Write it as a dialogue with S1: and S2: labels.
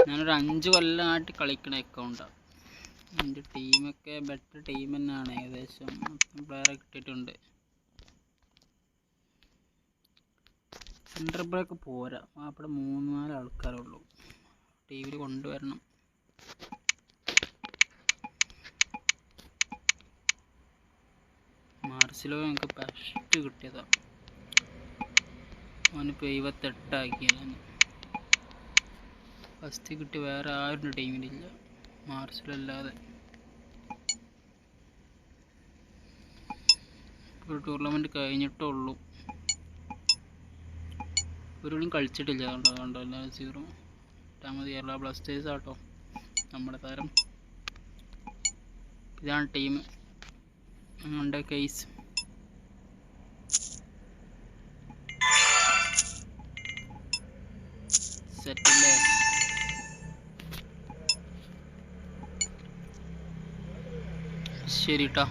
S1: ഞാനൊരു 5 കൊല്ലമായിട്ട് കളിക്കണ അക്കൗണ്ടാണ്. എൻ്റെ ടീമൊക്കെ ബെറ്റർ ടീം തന്നെയാണ്. ഏകദേശം പ്ലെയറെ കിട്ടിയിട്ടുണ്ട്. സെൻറ്റർ ബ്രേക്ക് പോരാ, അവിടെ 3-4 ആൾക്കാരുള്ളൂ. ടീമിൽ കൊണ്ടുവരണം. മാർസിലോ എനിക്ക് ഫസ്റ്റ് കിട്ടിയതാണ്. അവനിപ്പോൾ 78 ആക്കിയതാണ്. ഫസ്റ്റ് കിട്ടി വേറെ ആരും ടീമിലില്ല, മാർസിലോ അല്ലാതെ. ഒരു ടൂർണമെൻറ്റ് കഴിഞ്ഞിട്ടുള്ളൂ, ഒരു കളിച്ചിട്ടില്ല. കണ്ടോ എല്ലാവരും 0. എട്ടാമത് കേരള ബ്ലാസ്റ്റേഴ്സ് ആട്ടോ നമ്മുടെ താരം. ഇതാണ് ടീം, നമ്മുടെ കേസ്. സെറ്റല്ലേ? ശരി ട്ടോ.